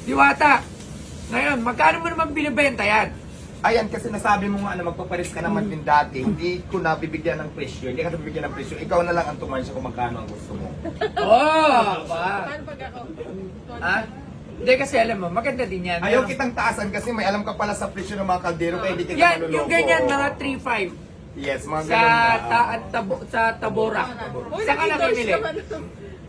Diwata, ngayon, magkano mo naman binibenta yan? Ayan, kasi nasabi mo nga na magpaparis ka naman din dati, hindi ko na bibigyan ng presyo, hindi ka na bibigyan ng presyo, ikaw na lang ang tumansya kung magkano ang gusto mo. Oh! Paano pag ako? Ha? Hindi kasi alam mo, maganda din yan. Ayaw kitang taasan kasi may alam ka pala sa presyo ng mga kaldero kaya hindi kita Yan, manuloko. yung ganyan, mga 3.5 Yes, mga sa, ganun na. sa Tabora. Uy, Saan ka nag-endorse namimili? naman.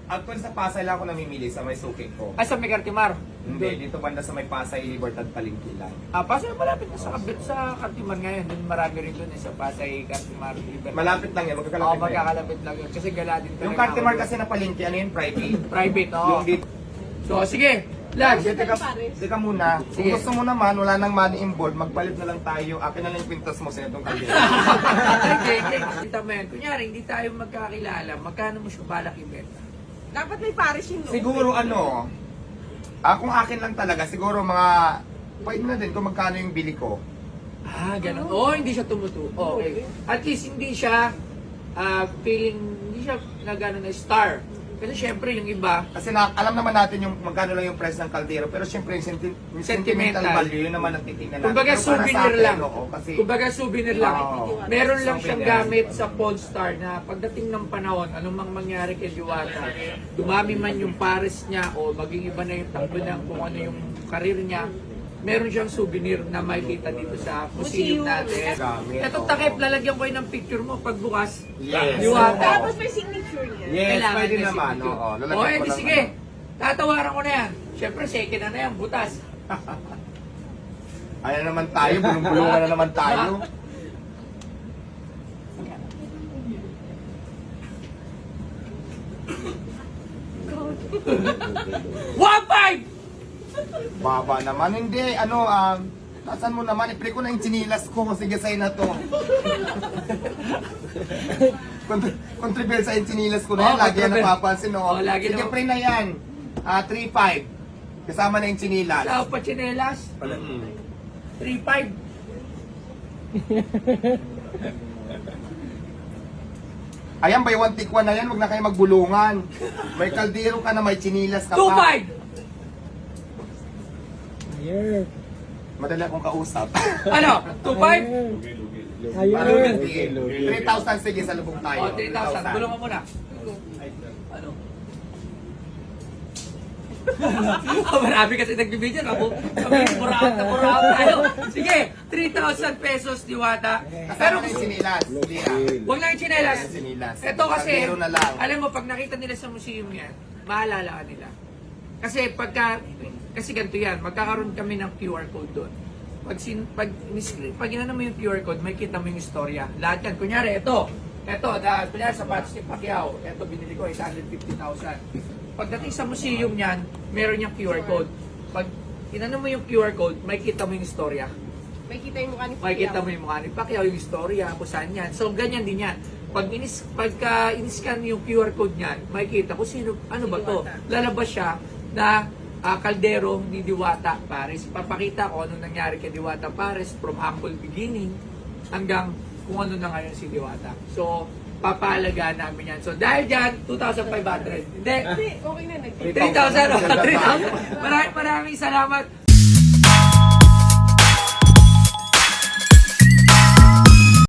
Actually sa Pasay lang ako namimili sa may suki ko. Ah, sa Megartimar. Hindi, dito banda sa may Pasay, Libertad, Palengke lang. Ah, Pasay malapit na sa kabit sa Cartimar ngayon. Dun marami rin dun sa Pasay, Cartimar, Libertad. Malapit lang yan, Oo, magkakalapit na yan. magkakalapit lang yun. Kasi gala din talaga. Yung Cartimar ako. kasi na Palengke, ano yun, private? Private, oo. Yung dito. So, sige. Lag. Teka muna, kung Sige. gusto mo naman, wala nang money involved, magpalit na lang tayo, akin na lang yung pintas mo sa itong kaldero. Okay. Kita mo yan. Kunyari, hindi tayo magkakilala. Magkano mo siya balak ibenta? Dapat may pares yung Siguro ano, kung akin lang talaga, siguro mga, pwede na din kung magkano yung bili ko. Ah, ganun. Oo, hindi siya tumutu. Okay. At least hindi siya feeling, hindi siya na gano'n na star. Kasi syempre yung iba, Kasi alam naman natin yung magkano lang yung price ng kaldero, pero syempre yung, yung sentimental Sentimental. value, yun naman ang titingnan natin. kumbaga Pero para sa souvenir akin, lang. oo, kasi, Kumbaga souvenir lang. Oo. Meron lang Souvenir. siyang gamit sa Polestar na pagdating ng panahon, anong mang mangyari kay Diwata, dumami man yung pares niya o maging iba na yung takbo ng kung ano yung karir niya, meron siyang souvenir na makikita dito sa museum natin. Gamit, Ito oo. takip, lalagyan ko yun ng picture mo pagbukas. Yes. Diwata. Tapos may signature niya. Yes, Kailangan pwede may naman. signature. Oo, lalagyan O, ko edi lang sige. ano. Tatawaran ko na yan. Siyempre, second na yan, butas. Ayan na naman tayo, bulong-bulungan na naman tayo. One five! Baba naman, hindi, ano, nasan mo naman, ipre ko na yung chinilas ko, sige sa'yo na to. Contribute sa yung chinilas ko na yan, Oo, lagi yan contribute. napapansin, no? Oo, lagi Sige, naman. pre na yan, 3-5, kasama na yung chinilas. Sa pachinelas, 3.5. Ayan, by one take one na yan, huwag na kayo magbulungan. May kaldero ka na, may chinilas ka 2.5. Madali akong kausap. Ano? 2.5? Ano yun? 3,000, sige, sa lubong tayo. O, 3,000. Bulong mo muna. Ano? Marami kasi nagbibideo. Kami, murahan na murahan tayo. Sige, 3,000 pesos, Diwata. Kasama Pero na yung chinilas. Hindi huwag lang yung chinelas. Chinilas. Ito kasi, Kaldero na lang. alam mo, pag nakita nila sa museum yan, maalala ka nila. Kasi kasi ganito yan, magkakaroon kami ng QR code doon. Pag inano mo yung QR code, may kita mo yung istorya. Lahat yan. Kunyari, kunyari sapatos ni Pacquiao, ito binili ko, 850,000. Pagdating sa museum niyan, meron yung QR code. Pag inano mo yung QR code, may kita mo yung istorya. May kita yung mukha ni Makikita mo yung mukha ni Pacquiao, yung istorya, kung saan yan. So, ganyan din yan. Pagka in-scan yung QR code niyan, makikita kung sino, ano ba to? Lalabas siya na kaldero ni Diwata Pares. Papakita ko ano nangyari kay Diwata Pares from humble beginning hanggang kung ano na ngayon si Diwata. So, papalagaan namin yan. So, dahil dyan, 2,500. Hindi, Hindi, okay na. 3,000. 3,000. Maraming salamat.